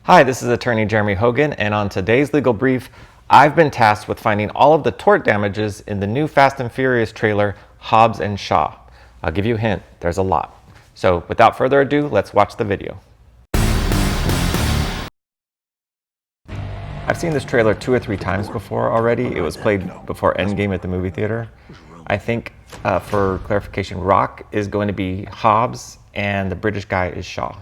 Hi, this is attorney Jeremy Hogan, and on today's legal brief, I've been tasked with finding all of the tort damages in the new Fast and Furious trailer, Hobbs Shaw. I'll give you a hint, there's a lot. So without further ado, let's watch the video. I've seen this trailer 2 or 3 times before already. It was played before Endgame at the movie theater. I think, for clarification, Rock is going to be Hobbs and the British guy is Shaw.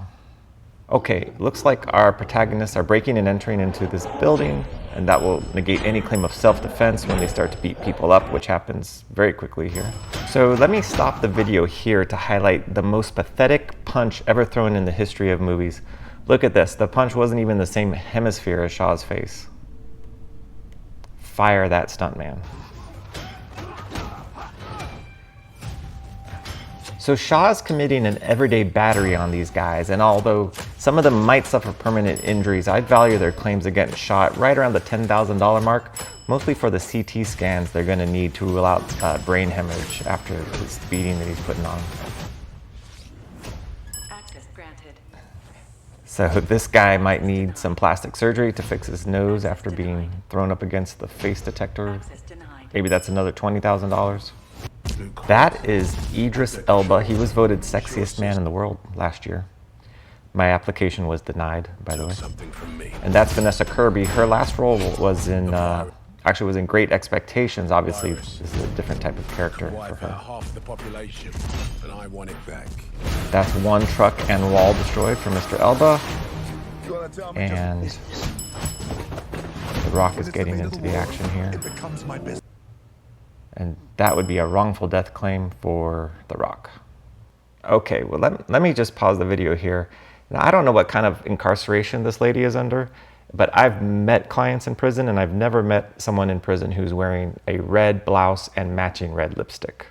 Okay, looks like our protagonists are breaking and entering into this building, and that will negate any claim of self-defense when they start to beat people up, which happens very quickly here. So let me stop the video here to highlight the most pathetic punch ever thrown in the history of movies. Look at this, the punch wasn't even the same hemisphere as Shaw's face. Fire that stuntman. So Shaw is committing an everyday battery on these guys, and although some of them might suffer permanent injuries, I'd value their claims against Shaw at right around the $10,000 mark, mostly for the CT scans they're going to need to rule out brain hemorrhage after this beating that he's putting on. Access granted. So this guy might need some plastic surgery to fix his nose after being thrown up against the face detector. Maybe that's another $20,000. That is Idris Elba. He was voted sexiest man in the world last year. My application was denied, by the way. And that's Vanessa Kirby. Her last role was in, was in Great Expectations. Obviously, this is a different type of character for her. That's one truck and wall destroyed for Mr. Elba. And The Rock is getting into the action here. And that would be a wrongful death claim for The Rock. Okay, well, let me just pause the video here. Now, I don't know what kind of incarceration this lady is under, but I've met clients in prison, and I've never met someone in prison who's wearing a red blouse and matching red lipstick.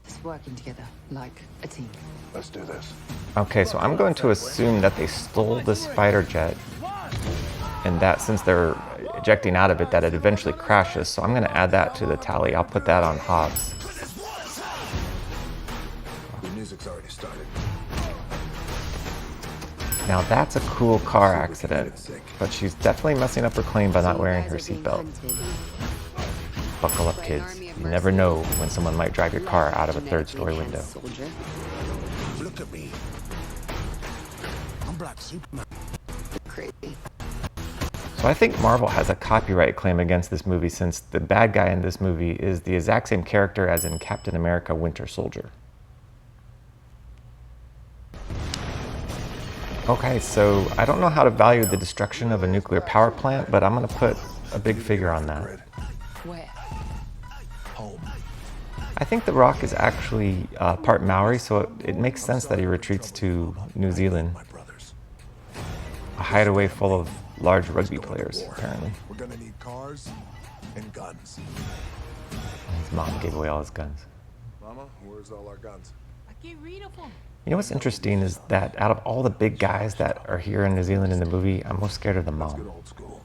Just working together like a team. Let's do this. Okay, so I'm going to assume that they stole this fighter jet, and that since they're ejecting out of it, that it eventually crashes. So I'm going to add that to the tally. I'll put that on Hobbs. The music's already started. Now that's a cool car accident, but she's definitely messing up her claim by not wearing her seatbelt. Buckle up, kids. You never know when someone might drive your car out of a 3rd-story window. Look at me. I'm Black Superman. Crazy. So I think Marvel has a copyright claim against this movie since the bad guy in this movie is the exact same character as in Captain America: Winter Soldier. Okay, so I don't know how to value the destruction of a nuclear power plant, but I'm going to put a big figure on that. Where? Home. I think The Rock is actually part Maori, so it makes sense that he retreats to New Zealand. My brothers. A hideaway full of large rugby players, apparently. We're gonna need cars and guns. His mom gave away all his guns. Mama, where's all our guns? You know what's interesting is that out of all the big guys that are here in New Zealand in the movie, I'm most scared of the Let's get mom. old school.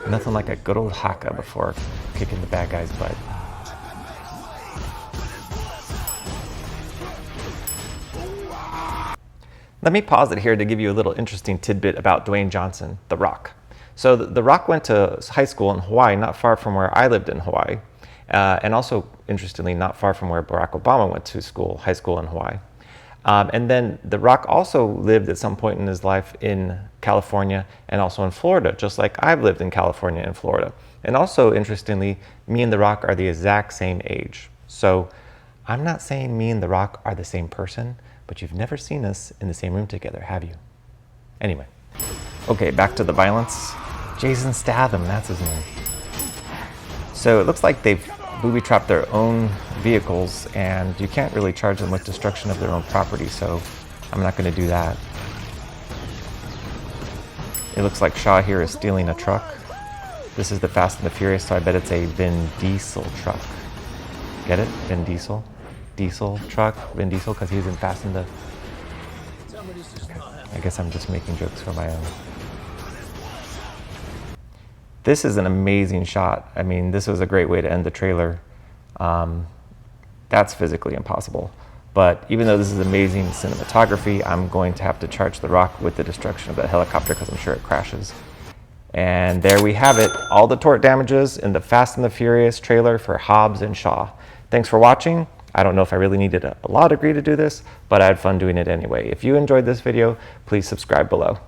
Nothing like a good old haka before kicking the bad guy's butt. Let me pause it here to give you a little interesting tidbit about Dwayne Johnson, The Rock. So The Rock went to high school in Hawaii, not far from where I lived in Hawaii. And also, interestingly, not far from where Barack Obama went to school, high school in Hawaii. And then The Rock also lived at some point in his life in California and also in Florida, just like I've lived in California and Florida. And also, interestingly, me and The Rock are the exact same age. So I'm not saying me and The Rock are the same person, but you've never seen us in the same room together, have you? Anyway, okay, back to the violence. Jason Statham, that's his name. So it looks like they've booby-trapped their own vehicles, and you can't really charge them with destruction of their own property, so I'm not going to do that. It looks like Shaw here is stealing a truck. This is the Fast and the Furious, so I bet it's a Vin Diesel truck. Get it? Vin Diesel? Diesel truck? Vin Diesel, because he's in Fast and the... I guess I'm just making jokes for my own. This is an amazing shot. I mean, this was a great way to end the trailer. That's physically impossible. But even though this is amazing cinematography, I'm going to have to charge The Rock with the destruction of that helicopter because I'm sure it crashes. And there we have it, all the tort damages in the Fast and the Furious trailer for Hobbs and Shaw. Thanks for watching. I don't know if I really needed a law degree to do this, but I had fun doing it anyway. If you enjoyed this video, please subscribe below.